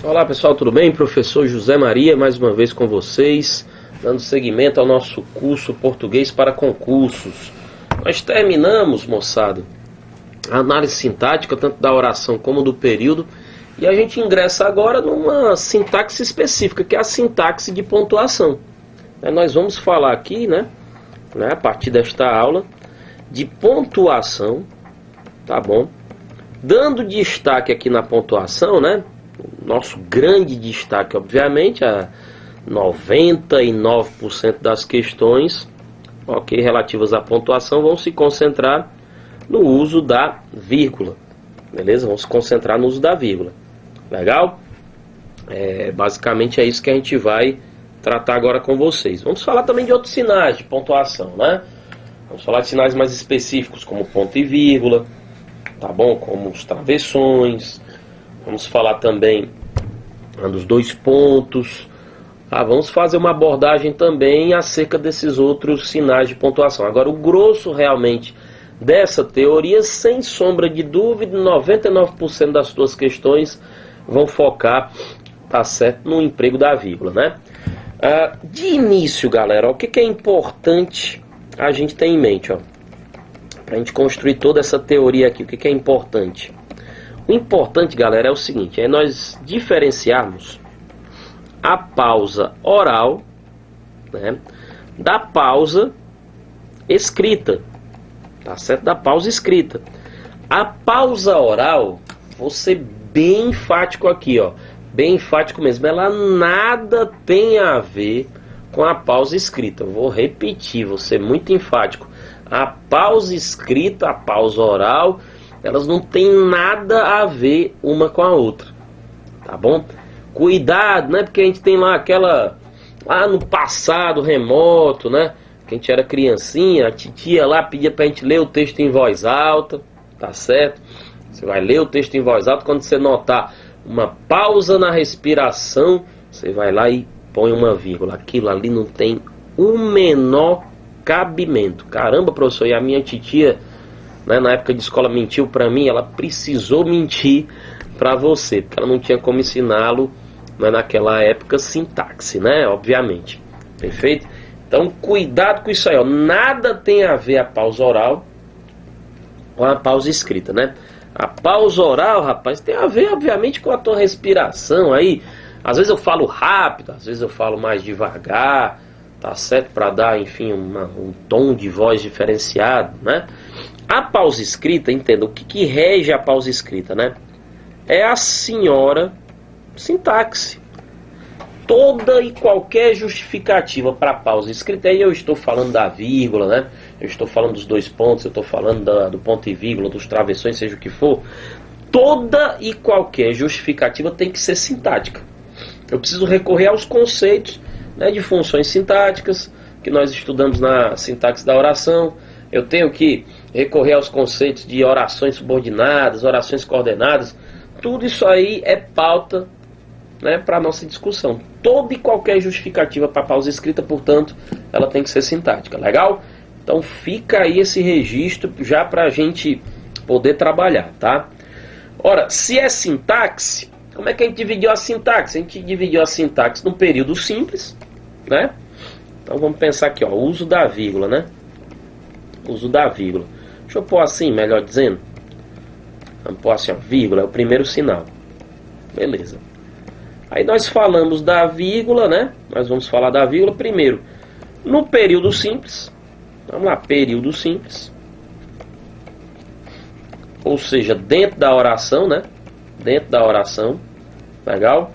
Olá pessoal, tudo bem? Professor José Maria, mais uma vez com vocês, dando seguimento ao nosso curso Português para Concursos. Nós terminamos, moçada, a análise sintática, tanto da oração como do período, e a gente ingressa agora numa sintaxe específica, que é a sintaxe de pontuação. Nós vamos falar aqui, a partir desta aula, de pontuação, tá bom? Dando destaque aqui na pontuação, nosso grande destaque, obviamente, a 99% das questões, relativas à pontuação, vão se concentrar no uso da vírgula, beleza? Vão se concentrar no uso da vírgula, legal? Basicamente é isso que a gente vai tratar agora com vocês. Vamos falar também de outros sinais de pontuação, Vamos falar de sinais mais específicos, como ponto e vírgula, tá bom? Como os travessões. Vamos falar também dos dois pontos. Vamos fazer uma abordagem também acerca desses outros sinais de pontuação. Agora, o grosso realmente dessa teoria, sem sombra de dúvida, 99% das suas questões vão focar, tá certo, no emprego da vírgula, De início, galera, o que é importante a gente ter em mente, para a gente construir toda essa teoria aqui, o que é importante? O importante, galera, é o seguinte, é nós diferenciarmos a pausa oral, da pausa escrita, tá certo? Da pausa escrita. A pausa oral, vou ser bem enfático aqui, bem enfático mesmo, ela nada tem a ver com a pausa escrita. Eu vou repetir, vou ser muito enfático. A pausa escrita, a pausa oral, elas não têm nada a ver uma com a outra, tá bom? Cuidado, porque a gente tem lá lá no passado remoto, que a gente era criancinha, a titia lá pedia pra gente ler o texto em voz alta, tá certo? Você vai ler o texto em voz alta, quando você notar uma pausa na respiração, você vai lá e põe uma vírgula. Aquilo ali não tem o menor cabimento. Caramba, professor, e a minha titia, na época de escola, mentiu pra mim, ela precisou mentir pra você, porque ela não tinha como ensiná-lo, naquela época, sintaxe, obviamente. Perfeito? Então, cuidado com isso aí, nada tem a ver a pausa oral com a pausa escrita, A pausa oral, rapaz, tem a ver, obviamente, com a tua respiração aí. Às vezes eu falo rápido, às vezes eu falo mais devagar, tá certo? Para dar, enfim, um tom de voz diferenciado, A pausa escrita, entenda, o que rege a pausa escrita, É a senhora sintaxe. Toda e qualquer justificativa para pausa escrita, aí eu estou falando da vírgula, Eu estou falando dos dois pontos, eu estou falando do ponto e vírgula, dos travessões, seja o que for. Toda e qualquer justificativa tem que ser sintática. Eu preciso recorrer aos conceitos, de funções sintáticas, que nós estudamos na sintaxe da oração. Eu tenho que recorrer aos conceitos de orações subordinadas, orações coordenadas. Tudo isso aí é pauta, para a nossa discussão. Toda e qualquer justificativa para pausa escrita, portanto, ela tem que ser sintática, legal? Então fica aí esse registro já para a gente poder trabalhar, tá? Ora, se é sintaxe, como é que a gente dividiu a sintaxe? A gente dividiu a sintaxe num período simples, Então vamos pensar aqui, o uso da vírgula, Uso da vírgula. Deixa eu pôr assim, melhor dizendo. Vamos pôr assim, vírgula é o primeiro sinal. Beleza. Aí nós falamos da vírgula, Nós vamos falar da vírgula primeiro no período simples. Vamos lá, período simples. Ou seja, dentro da oração, Dentro da oração. Legal?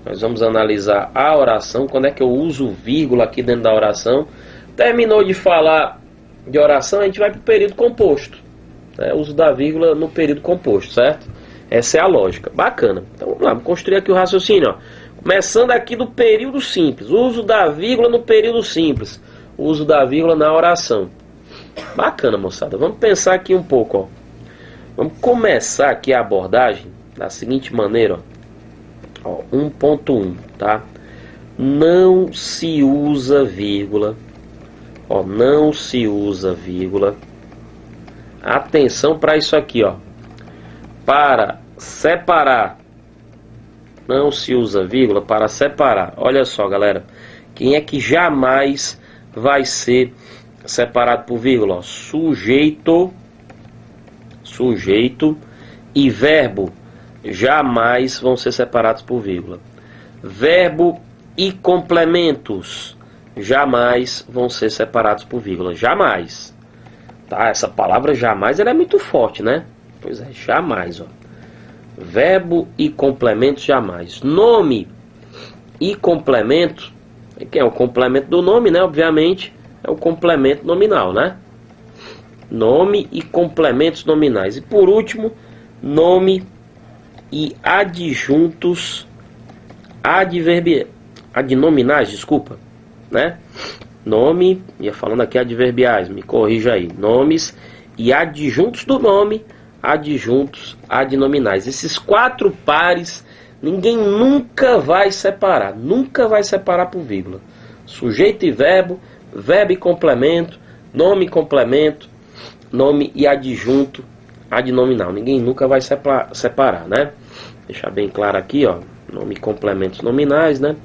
Nós vamos analisar a oração. Quando é que eu uso vírgula aqui dentro da oração? Terminou de falar de oração, a gente vai para o período composto. Uso da vírgula no período composto, certo? Essa é a lógica. Bacana. Então vamos lá, vamos construir aqui o raciocínio. Começando aqui do período simples. Uso da vírgula no período simples. Uso da vírgula na oração. Bacana, moçada. Vamos pensar aqui um pouco. Vamos começar aqui a abordagem da seguinte maneira. 1.1, tá? Não se usa vírgula. Não se usa vírgula. Atenção para isso aqui, para separar não se usa vírgula para separar. Olha só, galera. Quem é que jamais vai ser separado por vírgula? Ó, sujeito e verbo jamais vão ser separados por vírgula. Verbo e complementos jamais vão ser separados por vírgula. Jamais. Tá? Essa palavra jamais ela é muito forte, né? Pois é, jamais. Ó. Verbo e complementos jamais. Nome e complemento. Que é o complemento do nome, né? Obviamente é o complemento nominal, né? Nome e complementos nominais. E por último, nome e adjuntos adnominais, desculpa, né? Nome, ia falando aqui adverbiais, me corrija aí. Nomes e adjuntos do nome, adjuntos adnominais. Esses 4 pares ninguém nunca vai separar por vírgula. Sujeito e verbo, verbo e complemento, nome e complemento, nome e adjunto adnominal. Ninguém nunca vai separar, né? Deixar bem claro aqui, ó. Nome e complementos nominais, né?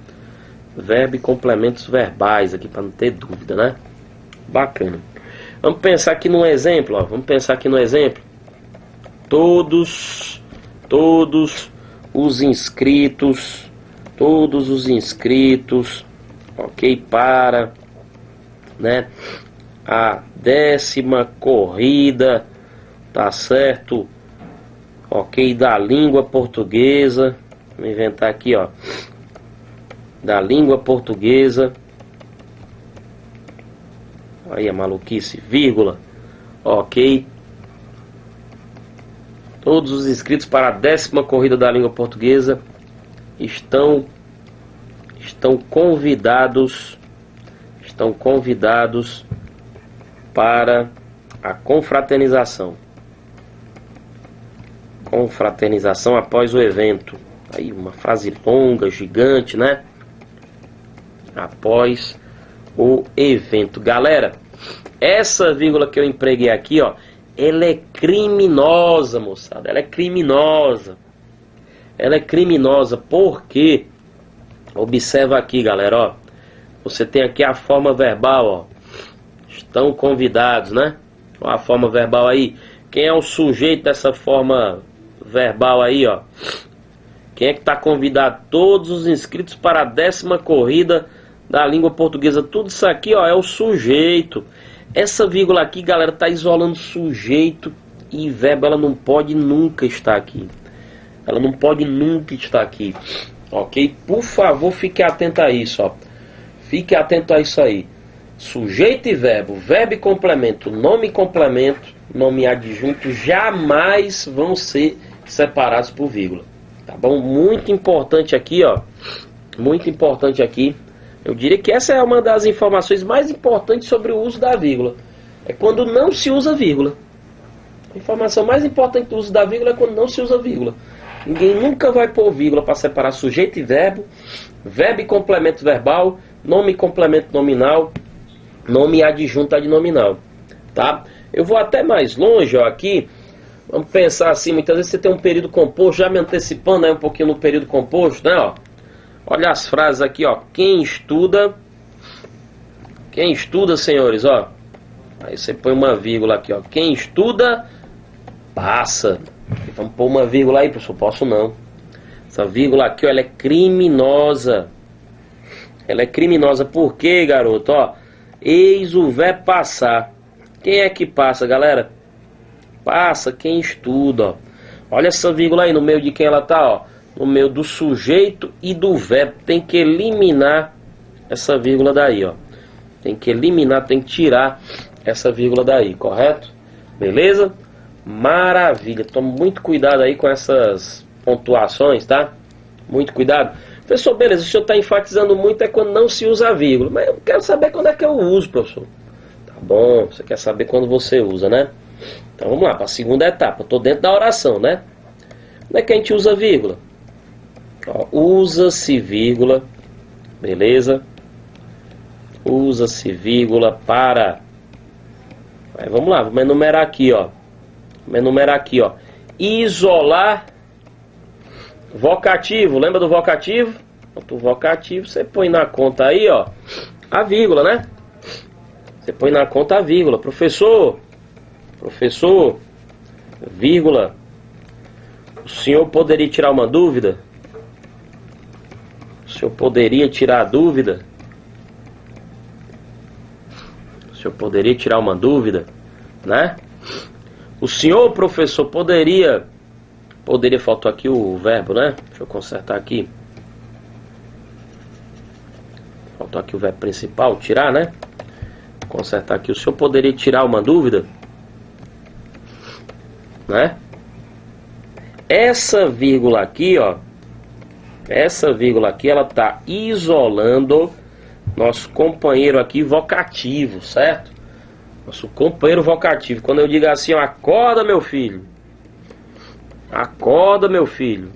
Verbo e complementos verbais aqui, para não ter dúvida, né? Bacana. Vamos pensar aqui num exemplo, ó. Vamos pensar aqui no exemplo. Todos os inscritos, ok, para, né, a 10ª corrida, tá certo, ok, da língua portuguesa, vou inventar aqui, ó, da língua portuguesa, aí a maluquice, vírgula, ok, todos os inscritos para a 10ª corrida da língua portuguesa estão convidados para a confraternização após o evento. Aí uma frase longa, gigante, né? Após o evento. Galera, essa vírgula que eu empreguei aqui, ó, ela é criminosa, moçada. Ela é criminosa. Porque, observa aqui, galera, ó. Você tem aqui a forma verbal, ó. Estão convidados, né? Ó, a forma verbal aí. Quem é o sujeito dessa forma verbal aí, ó? Quem é que está convidado? Todos os inscritos para a 10ª corrida da língua portuguesa. Tudo isso aqui, ó, é o sujeito. Essa vírgula aqui, galera, tá isolando sujeito e verbo. Ela não pode nunca estar aqui. Ok? Por favor, fique atento a isso, ó. Fique atento a isso aí. Sujeito e verbo, verbo e complemento, nome e complemento, nome e adjunto jamais vão ser separados por vírgula. Tá bom? Muito importante aqui, ó. Muito importante aqui. Eu diria que essa é uma das informações mais importantes sobre o uso da vírgula. É quando não se usa vírgula. A informação mais importante do uso da vírgula é quando não se usa vírgula. Ninguém nunca vai pôr vírgula para separar sujeito e verbo, verbo e complemento verbal, nome e complemento nominal, nome e adjunto adnominal. Tá? Eu vou até mais longe, ó, aqui. Vamos pensar assim, muitas vezes você tem um período composto, já me antecipando aí um pouquinho no período composto, né, ó. Olha as frases aqui, ó. Quem estuda, senhores, ó. Aí você põe uma vírgula aqui, ó. Quem estuda, passa. Vamos pôr uma vírgula aí, professor. Posso não. Essa vírgula aqui, ó, ela é criminosa. Ela é criminosa. Por quê, garoto? Ó, eis o verbo passar. Quem é que passa, galera? Passa quem estuda, ó. Olha essa vírgula aí, no meio de quem ela tá, ó. No meio do sujeito e do verbo. Tem que eliminar essa vírgula daí, ó. Tem que eliminar, tem que tirar essa vírgula daí, correto? Beleza? Maravilha. Tome muito cuidado aí com essas pontuações, tá? Muito cuidado. Professor, beleza, o senhor está enfatizando muito é quando não se usa a vírgula. Mas eu quero saber quando é que eu uso, professor. Tá bom, você quer saber quando você usa, né? Então vamos lá, para a segunda etapa. Estou dentro da oração, né? Quando é que a gente usa vírgula? Usa-se vírgula, beleza? Usa-se vírgula para... Aí, vamos lá, vamos enumerar aqui, ó. Isolar Vocativo, lembra do vocativo? O vocativo você põe na conta aí, ó, a vírgula, né? Você põe na conta a vírgula. Professor, vírgula. O senhor poderia tirar uma dúvida? O senhor poderia tirar a dúvida? O senhor poderia tirar uma dúvida, né? O senhor, professor, poderia... faltou aqui o verbo, né? Deixa eu consertar aqui. Faltou aqui o verbo principal, tirar, né? Consertar aqui. O senhor poderia tirar uma dúvida? Né? Essa vírgula aqui, ó. Essa vírgula aqui, ela tá isolando nosso companheiro aqui vocativo, certo? Nosso companheiro vocativo. Quando eu digo assim, ó, acorda, meu filho. Acorda, meu filho.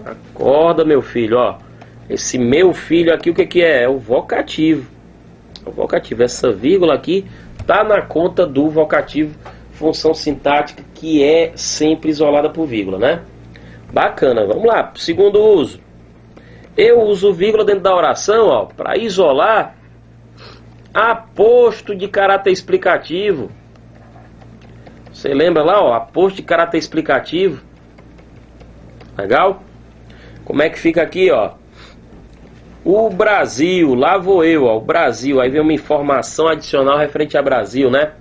Acorda, meu filho, ó. Esse meu filho aqui, o que que é? É o vocativo. O vocativo. Essa vírgula aqui tá na conta do vocativo, função sintática que é sempre isolada por vírgula, né? Bacana, vamos lá. Segundo uso. Eu uso vírgula dentro da oração, ó, para isolar aposto de caráter explicativo. Você lembra lá, ó, aposto de caráter explicativo. Legal? Como é que fica aqui, ó? O Brasil, lá vou eu, ó, o Brasil. Aí vem uma informação adicional referente a Brasil, né?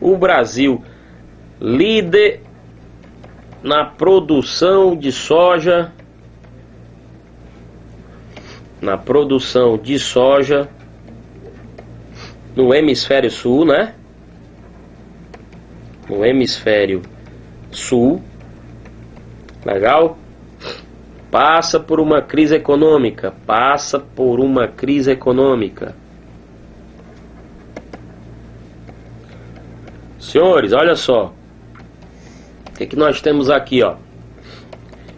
O Brasil, líder na produção de soja. Na produção de soja no hemisfério sul, né? No hemisfério sul. Legal? Passa por uma crise econômica. Passa por uma crise econômica. Senhores, olha só. O que nós temos aqui, ó?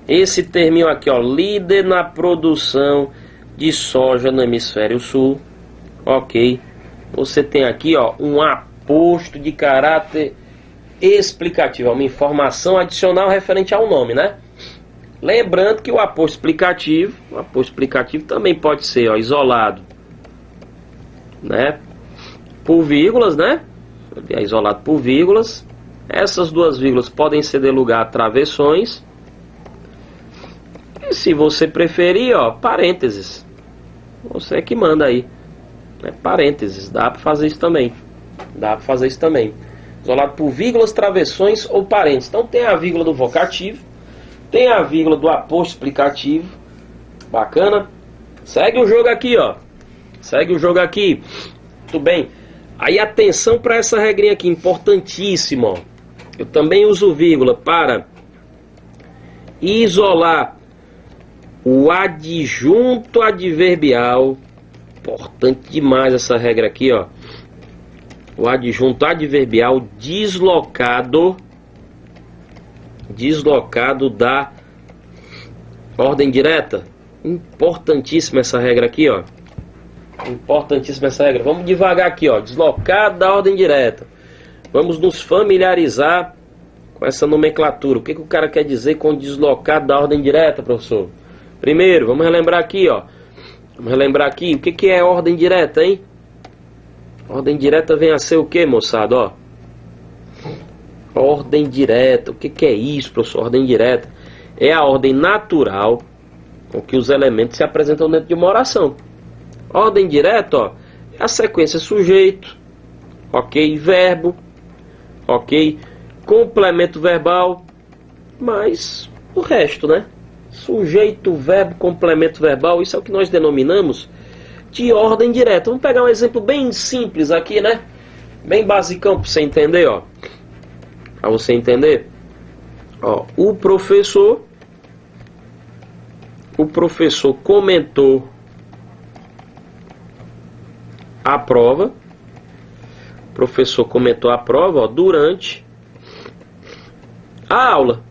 Esse terminho aqui, ó. Líder na produção de soja no hemisfério sul. Ok. Você tem aqui, ó, um aposto de caráter explicativo. Uma informação adicional referente ao nome, né? Lembrando que o aposto explicativo também pode ser, ó, isolado, né? Por vírgulas, né? É isolado por vírgulas. Essas duas vírgulas podem ceder lugar a travessões. E se você preferir, ó, parênteses. Você que manda aí, né? Parênteses, dá para fazer isso também. Dá para fazer isso também. Isolado por vírgulas, travessões ou parênteses. Então tem a vírgula do vocativo, tem a vírgula do aposto explicativo. Bacana? Segue o jogo aqui, ó. Segue o jogo aqui. Muito bem. Aí atenção para essa regrinha aqui, importantíssima, ó. Eu também uso vírgula para isolar o adjunto adverbial. Importante demais essa regra aqui, ó. O adjunto adverbial deslocado da ordem direta. Importantíssima essa regra aqui, ó. Importantíssima essa regra. Vamos devagar aqui, ó. Deslocado da ordem direta. Vamos nos familiarizar com essa nomenclatura. O que o cara quer dizer com deslocado da ordem direta, professor? Primeiro, vamos relembrar aqui, ó. Vamos relembrar aqui. O que é ordem direta, hein? Ordem direta vem a ser o que, moçada, ó? Ordem direta. O que é isso, professor? Ordem direta é a ordem natural com que os elementos se apresentam dentro de uma oração. Ordem direta, ó, é a sequência sujeito, ok, verbo, ok, complemento verbal, mas o resto, né? Sujeito, verbo, complemento verbal, isso é o que nós denominamos de ordem direta. Vamos pegar um exemplo bem simples aqui, né? Bem basicão para você entender, ó. Para você entender, ó, o professor comentou a prova. O professor comentou a prova, ó, durante a aula.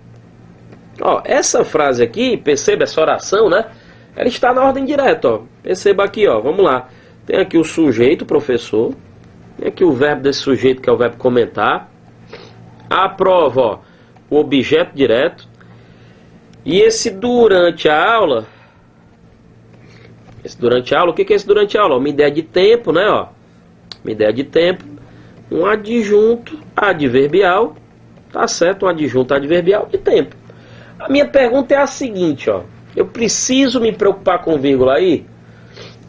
Ó, essa frase aqui, perceba essa oração, né? Ela está na ordem direta, ó. Perceba aqui, ó. Vamos lá. Tem aqui o sujeito, professor. Tem aqui o verbo desse sujeito, que é o verbo comentar. A prova, ó, o objeto direto. E esse durante a aula, o que é esse durante a aula? Uma ideia de tempo, né? Ó, uma ideia de tempo, um adjunto adverbial, tá certo? Um adjunto adverbial de tempo. A minha pergunta é a seguinte, ó. Eu preciso me preocupar com vírgula aí?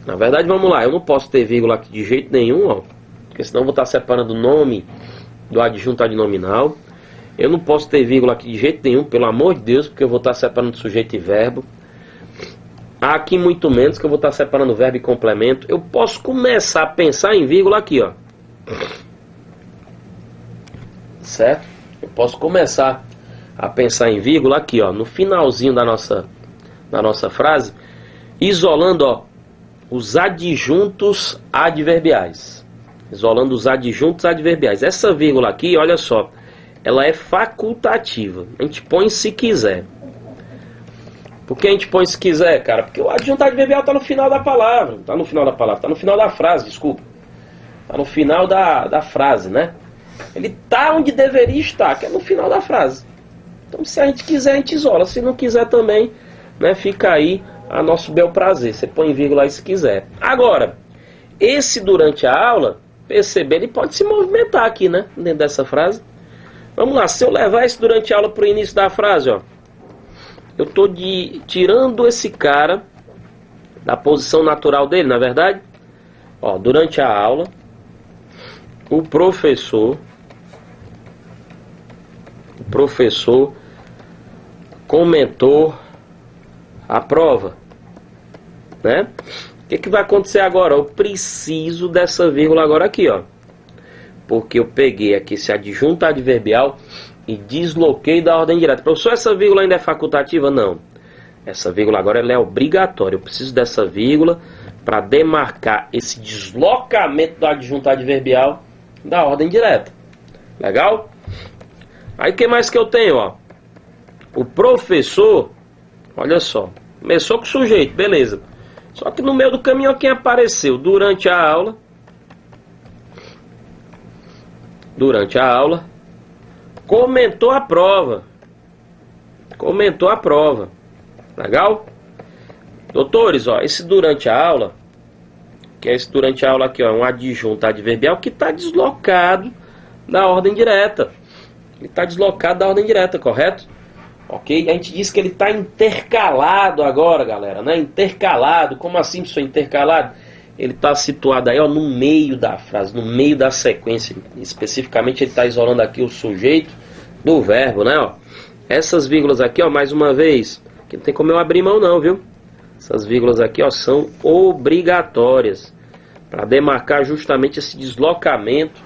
Na verdade, vamos lá, eu não posso ter vírgula aqui de jeito nenhum, ó, porque senão eu vou estar separando o nome do adjunto adnominal. Eu não posso ter vírgula aqui de jeito nenhum, pelo amor de Deus, porque eu vou estar separando sujeito e verbo. Aqui muito menos, que eu vou estar separando verbo e complemento. Eu posso começar a pensar em vírgula aqui, ó. Certo? Eu posso começar a pensar em vírgula aqui, ó, no finalzinho da nossa frase, isolando, ó, os adjuntos adverbiais. Isolando os adjuntos adverbiais. Essa vírgula aqui, olha só, ela é facultativa. A gente põe se quiser. Por que a gente põe se quiser, cara? Porque o adjunto adverbial está no final da palavra. Está no final da palavra, está no final da frase, desculpa. Está no final da frase, né? Ele está onde deveria estar, que é no final da frase. Então, se a gente quiser, a gente isola. Se não quiser também, né, fica aí a nosso bel prazer. Você põe vírgula aí se quiser. Agora, esse durante a aula, perceber, ele pode se movimentar aqui, né? Dentro dessa frase. Vamos lá, se eu levar esse durante a aula para o início da frase, ó. Eu estou tirando esse cara da posição natural dele, na verdade. Ó, durante a aula, o professor comentou a prova, né? O que vai acontecer agora? Eu preciso dessa vírgula agora aqui, ó, porque eu peguei aqui esse adjunto adverbial e desloquei da ordem direta. Professor, essa vírgula ainda é facultativa? Não. Essa vírgula agora ela é obrigatória. Eu preciso dessa vírgula para demarcar esse deslocamento do adjunto adverbial da ordem direta. Legal? Aí o que mais que eu tenho, ó? O professor, olha só, começou com o sujeito, beleza. Só que no meio do caminho, ó, quem apareceu? Durante a aula, comentou a prova. Legal? Doutores, ó, esse durante a aula, que é esse durante a aula aqui, ó, é um adjunto adverbial que está deslocado da ordem direta. Ele está deslocado da ordem direta, correto? Ok? A gente diz que ele está intercalado agora, galera, né? Intercalado. Como assim, professor, intercalado? Ele está situado aí, ó, no meio da frase, no meio da sequência. Especificamente, ele está isolando aqui o sujeito do verbo, né? Ó. Essas vírgulas aqui, ó, mais uma vez, que não tem como eu abrir mão não, viu? Essas vírgulas aqui, ó, são obrigatórias para demarcar justamente esse deslocamento,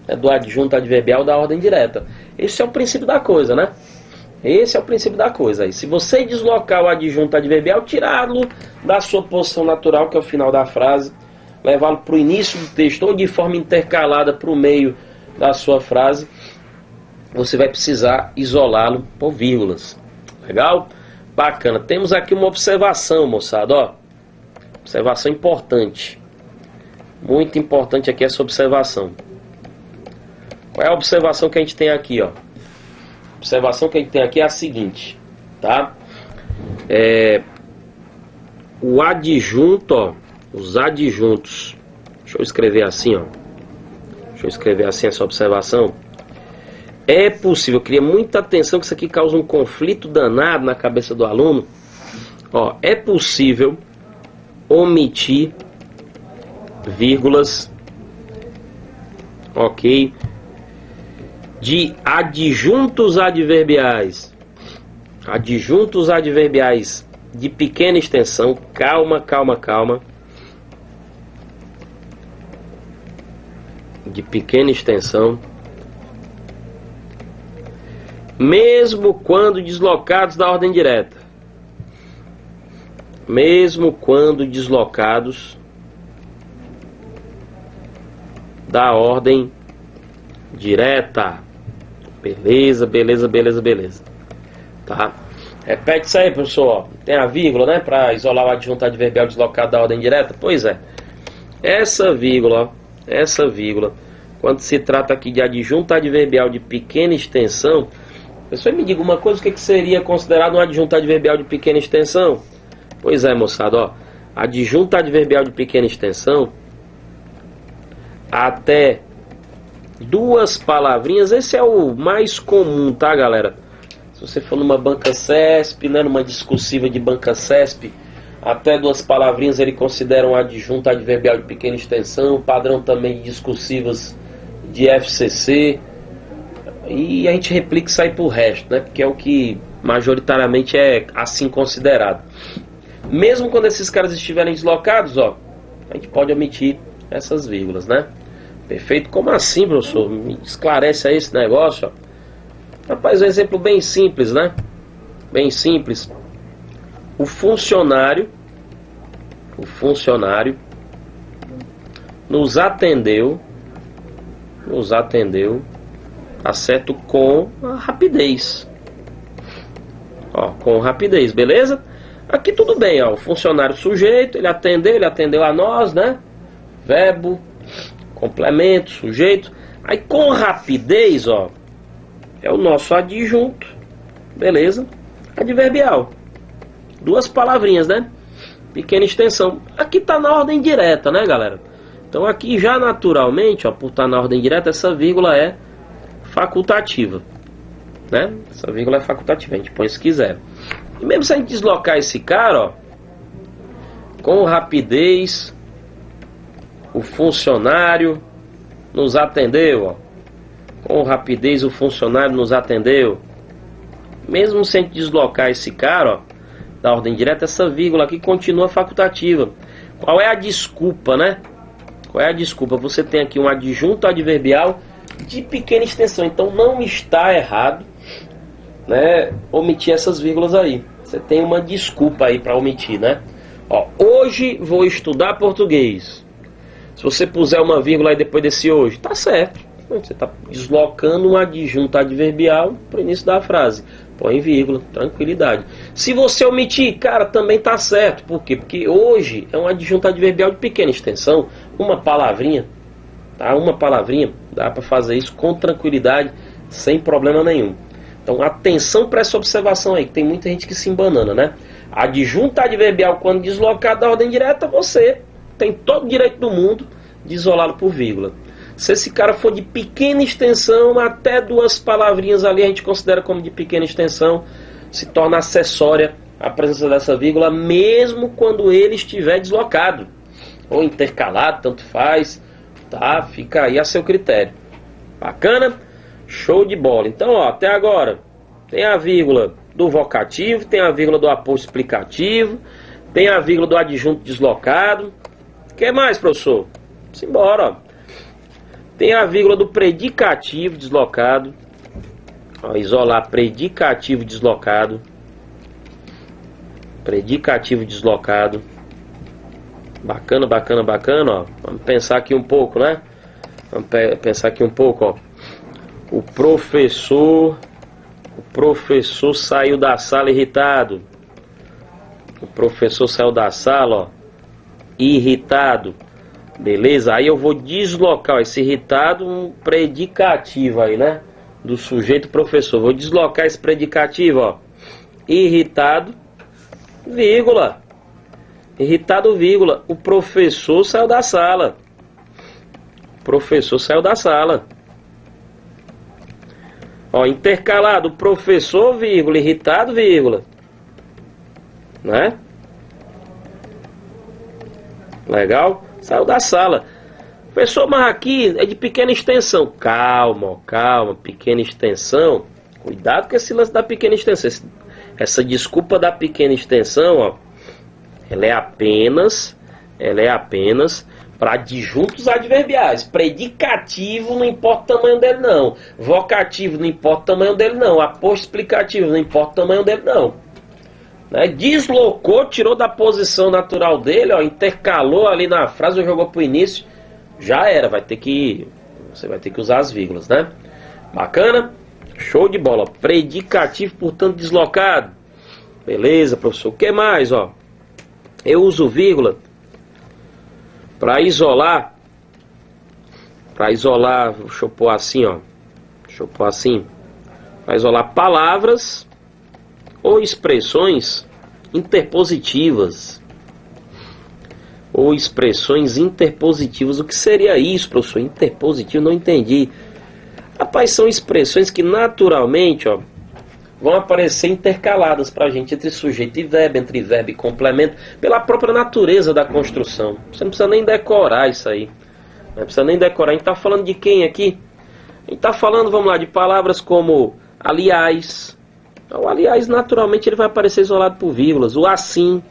né, do adjunto adverbial da ordem direta. Esse é o princípio da coisa, né? Esse é o princípio da coisa. E se você deslocar o adjunto adverbial, tirá-lo da sua posição natural, que é o final da frase, levá-lo para o início do texto ou de forma intercalada para o meio da sua frase, você vai precisar isolá-lo por vírgulas. Legal? Bacana. Temos aqui uma observação, moçada, ó. Observação importante. Muito importante aqui essa observação. Qual é a observação que a gente tem aqui, ó? A observação que a gente tem aqui é a seguinte, tá? O adjunto, ó, os adjuntos. Deixa eu escrever assim, ó. Deixa eu escrever assim essa observação. É possível, eu queria muita atenção, que isso aqui causa um conflito danado na cabeça do aluno. Ó, é possível omitir vírgulas, ok, de adjuntos adverbiais. Adjuntos adverbiais de pequena extensão. Calma. De pequena extensão. Mesmo quando deslocados da ordem direta. Mesmo quando deslocados da ordem direta. Beleza. Tá? Repete isso aí, professor. Tem a vírgula, né? Para isolar o adjunto adverbial deslocado da ordem direta. Pois é. Essa vírgula, quando se trata aqui de adjunto adverbial de pequena extensão, Professor, me diga uma coisa, o que seria considerado um adjunto adverbial de pequena extensão? Pois é, moçada, ó. Adjunto adverbial de pequena extensão, até duas palavrinhas, esse é o mais comum, tá, galera? Se você for numa banca CESP, né, numa discursiva de banca CESP, até duas palavrinhas ele considera um adjunto adverbial de pequena extensão, padrão também de discursivas de FCC, e a gente replica isso aí pro resto, né, porque é o que majoritariamente é assim considerado. Mesmo quando esses caras estiverem deslocados, ó, a gente pode omitir essas vírgulas, né? Perfeito? Como assim, professor? Me esclarece aí esse negócio, ó. Rapaz, um exemplo bem simples, né? Bem simples. O funcionário nos atendeu, tá certo, com rapidez. Ó, com rapidez, beleza? Aqui tudo bem, ó, o funcionário sujeito, ele atendeu a nós, né? Verbo, complemento, sujeito. Aí com rapidez, ó, é o nosso adjunto, beleza? Adverbial. Duas palavrinhas, né? Pequena extensão. Aqui tá na ordem direta, né, galera? Então aqui já naturalmente, ó, por estar na ordem direta, essa vírgula é facultativa, né? Essa vírgula é facultativa, a gente põe se quiser. E mesmo se a gente deslocar esse cara, ó, com rapidez, o funcionário nos atendeu, ó. Com rapidez o funcionário nos atendeu. Mesmo sem a gente deslocar esse cara, ó, da ordem direta, essa vírgula aqui continua facultativa. Qual é a desculpa, né? Qual é a desculpa? Você tem aqui um adjunto adverbial de pequena extensão, então não está errado, né, omitir essas vírgulas aí. Você tem uma desculpa aí para omitir, né? Ó, hoje vou estudar português. Se você puser uma vírgula aí depois desse hoje, tá certo. Você está deslocando um adjunto adverbial para o início da frase. Põe vírgula, tranquilidade. Se você omitir, cara, também tá certo. Por quê? Porque hoje é um adjunto adverbial de pequena extensão. Uma palavrinha, tá? Uma palavrinha, dá para fazer isso com tranquilidade, sem problema nenhum. Então, atenção para essa observação aí, que tem muita gente que se embanana, né? Adjunto adverbial, quando deslocado da ordem direta, você tem todo o direito do mundo de isolá-lo por vírgula. Se esse cara for de pequena extensão, até duas palavrinhas ali a gente considera como de pequena extensão, se torna acessória a presença dessa vírgula, mesmo quando ele estiver deslocado ou intercalado, tanto faz, tá? Fica aí a seu critério. Bacana? Show de bola. Então, ó, até agora tem a vírgula do vocativo, tem a vírgula do aposto explicativo, tem a vírgula do adjunto deslocado. O que mais, professor? Simbora, ó. Tem a vírgula do predicativo deslocado. Ó, isolar predicativo deslocado. Predicativo deslocado. Bacana, bacana, bacana, ó. Vamos pensar aqui um pouco, né? Vamos pensar aqui um pouco, ó. O professor saiu da sala irritado. O professor saiu da sala, ó, irritado. Beleza? Aí eu vou deslocar, ó, esse irritado, um predicativo aí, né? Do sujeito professor. Vou deslocar esse predicativo, ó. Irritado, vírgula. Irritado, vírgula. O professor saiu da sala. O professor saiu da sala. Ó, intercalado, professor, vírgula, irritado, vírgula. Né? Legal? Saiu da sala. Professor, mas aqui é de pequena extensão. Calma, ó, calma, pequena extensão. Cuidado com esse lance da pequena extensão. Essa desculpa da pequena extensão, ó, ela é apenas para adjuntos adverbiais. Predicativo não importa o tamanho dele não. Vocativo não importa o tamanho dele não. Aposto explicativo não importa o tamanho dele não. Né? Deslocou, tirou da posição natural dele, ó, intercalou ali na frase, jogou para o início, já era. Você vai ter que usar as vírgulas, né? Bacana? Show de bola. Predicativo, portanto, deslocado. Beleza, professor. O que mais, ó? Eu uso vírgula para isolar, deixa eu pôr assim, ó. Deixa eu pôr assim. Vai isolar palavras ou expressões interpositivas. Ou expressões interpositivas. O que seria isso, professor? Interpositivo? Não entendi. Rapaz, são expressões que naturalmente, ó, vão aparecer intercaladas para a gente entre sujeito e verbo, e complemento, pela própria natureza da construção. Você não precisa nem decorar isso aí. Não precisa nem decorar. A gente está falando de quem aqui? A gente está falando, vamos lá, de palavras como aliás. O aliás, naturalmente, ele vai aparecer isolado por vírgulas. O assim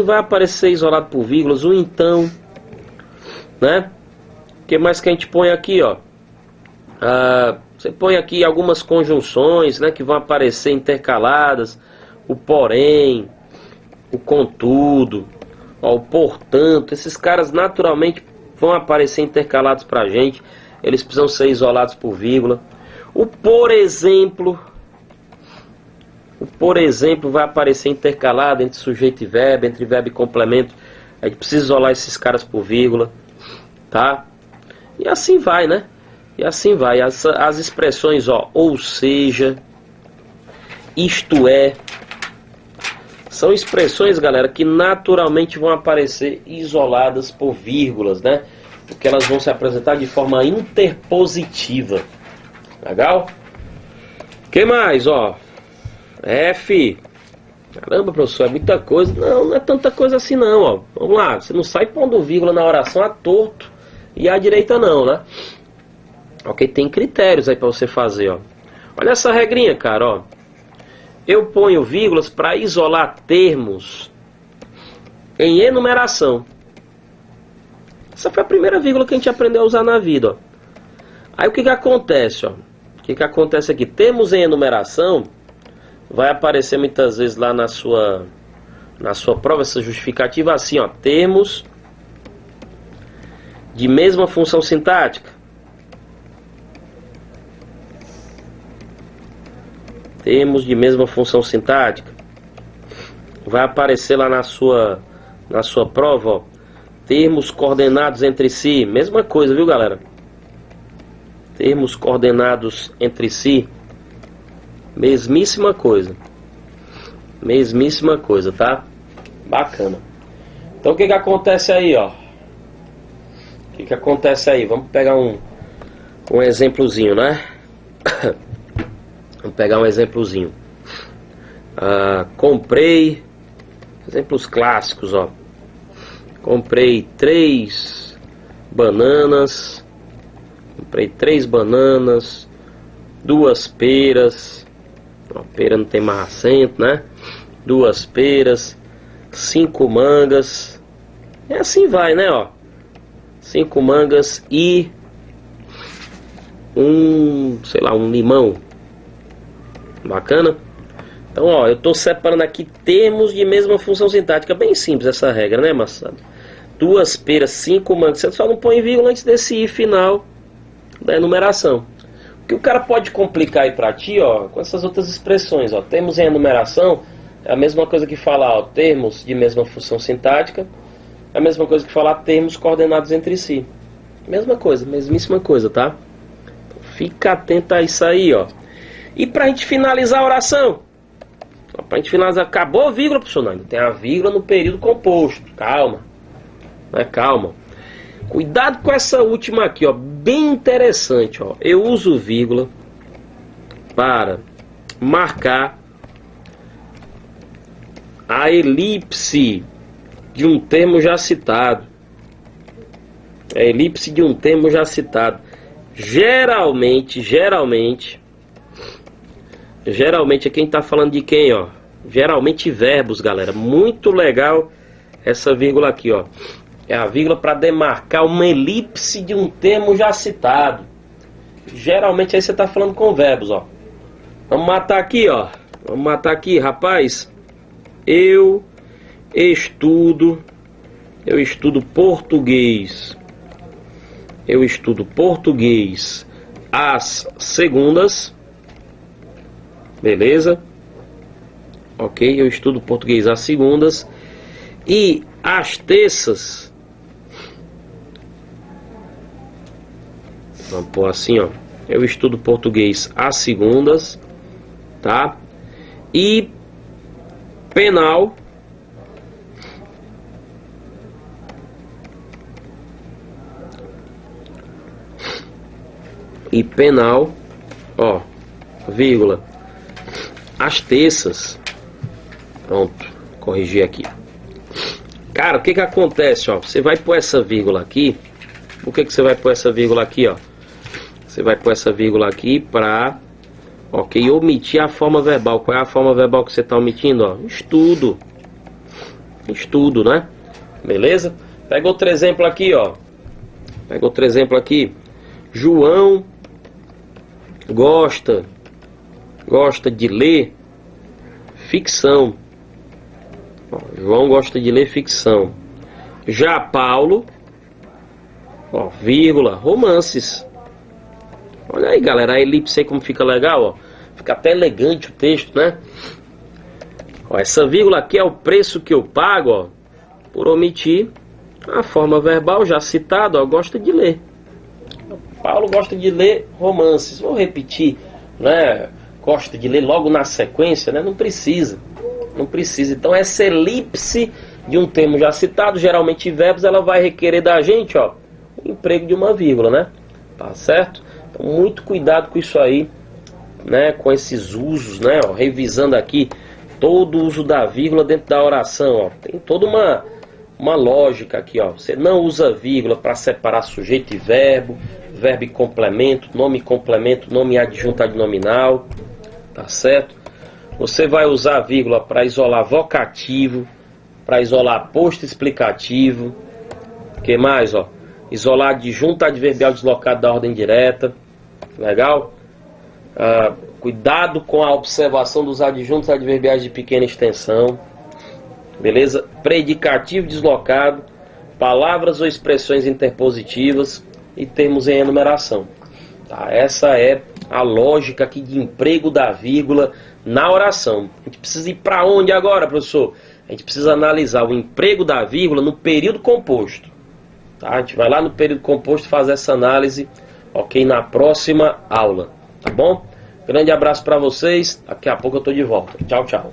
vai aparecer isolado por vírgulas. O então, né? O que mais que a gente põe aqui, ó? Você põe aqui algumas conjunções, né, que vão aparecer intercaladas. O porém, o contudo, ó, o portanto. Esses caras naturalmente vão aparecer intercalados pra gente. Eles precisam ser isolados por vírgula. O por exemplo vai aparecer intercalado entre sujeito e verbo, entre verbo e complemento. A gente precisa isolar esses caras por vírgula, tá? E assim vai, né? E assim vai. As expressões, ó, ou seja, isto é, são expressões, galera, que naturalmente vão aparecer isoladas por vírgulas, né? Porque elas vão se apresentar de forma interpositiva. Legal? O que mais, ó? F. Caramba, professor, é muita coisa. Não é tanta coisa assim não, ó. Vamos lá, você não sai pondo vírgula na oração à torto e à direita não, né? Ok, tem critérios aí para você fazer, ó. Olha essa regrinha, cara, ó. Eu ponho vírgulas para isolar termos em enumeração. Essa foi a primeira vírgula que a gente aprendeu a usar na vida, ó. Aí o que acontece, ó? O que acontece aqui? Termos em enumeração vai aparecer muitas vezes lá na sua prova, essa justificativa assim, ó. Termos de mesma função sintática. Termos de mesma função sintática. Vai aparecer lá na sua prova, ó. Termos coordenados entre si. Mesma coisa, viu, galera? Termos coordenados entre si. Mesmíssima coisa. Mesmíssima coisa, tá? Bacana. Então o que acontece aí, ó? O que acontece aí? Vamos pegar um exemplozinho, né? Vamos pegar um exemplozinho. Comprei. Exemplos clássicos, ó. Comprei 3 bananas. Comprei 3 bananas. 2 peras. Uma pera não tem mais acento, né? 2 peras. 5 mangas. E assim vai, né, ó. 5 mangas e sei lá, um limão. Bacana? Então, ó, eu tô separando aqui termos de mesma função sintática. Bem simples essa regra, né, moçada? 2 peras, 5 mangas. Você só não põe vírgula antes desse i final da enumeração. O que o cara pode complicar aí pra ti, ó, com essas outras expressões, ó. Termos em enumeração é a mesma coisa que falar, ó, termos de mesma função sintática. É a mesma coisa que falar termos coordenados entre si. Mesma coisa, mesmíssima coisa, tá? Então, fica atento a isso aí, ó. E pra gente finalizar a oração, pra gente finalizar, acabou a vírgula, professor? Não, ainda tem a vírgula no período composto. Calma, né? Calma. Cuidado com essa última aqui, ó, bem interessante, ó. Eu uso vírgula para marcar a elipse de um termo já citado. A elipse de um termo já citado. Geralmente aqui a gente tá falando de quem, ó? Geralmente verbos, galera. Muito legal essa vírgula aqui, ó. É a vírgula para demarcar uma elipse de um termo já citado. Geralmente aí você tá falando com verbos, ó. Vamos matar aqui, ó. Vamos matar aqui, rapaz. Eu estudo português. Eu estudo português às segundas. Beleza? Ok, eu estudo português às segundas. E às terças, vamos pôr assim, ó. Eu estudo português às segundas, tá? E penal, ó, vírgula, às terças. Pronto, corrigir aqui. Cara, o que que acontece, ó? Você vai pôr essa vírgula aqui. Por que que você vai pôr essa vírgula aqui, ó? Você vai pôr essa vírgula aqui pra, ok, omitir a forma verbal. Qual é a forma verbal que você tá omitindo, ó? Estudo. Estudo, né? Beleza? Pega outro exemplo aqui, ó. Pega outro exemplo aqui. João gosta de ler ficção. Ó, João gosta de ler ficção. Já Paulo, ó, vírgula, romances. Olha aí, galera, a elipse aí como fica legal, ó. Fica até elegante o texto, né? Ó, essa vírgula aqui é o preço que eu pago, ó, por omitir a forma verbal já citada, ó, gosta de ler. Paulo gosta de ler romances. Vou repetir, né? Gosta de ler logo na sequência, né? Não precisa. Não precisa. Então essa elipse de um termo já citado, geralmente verbos, ela vai requerer da gente, ó, o emprego de uma vírgula, né? Tá certo? Então muito cuidado com isso aí, né? Com esses usos, né? Ó, revisando aqui todo o uso da vírgula dentro da oração, ó. Tem toda uma lógica aqui, ó. Você não usa vírgula para separar sujeito e verbo, verbo e complemento, nome adjunto adnominal, tá certo? Você vai usar a vírgula para isolar vocativo, para isolar posto explicativo. O que mais, ó? Isolar adjunto adverbial deslocado da ordem direta. Legal? Cuidado com a observação dos adjuntos adverbiais de pequena extensão. Beleza? Predicativo deslocado, palavras ou expressões interpositivas e termos em enumeração. Tá? Essa é a lógica aqui de emprego da vírgula na oração. A gente precisa ir para onde agora, professor? A gente precisa analisar o emprego da vírgula no período composto. Tá? A gente vai lá no período composto fazer essa análise, ok? Na próxima aula, tá bom? Grande abraço para vocês, daqui a pouco eu tô de volta. Tchau, tchau.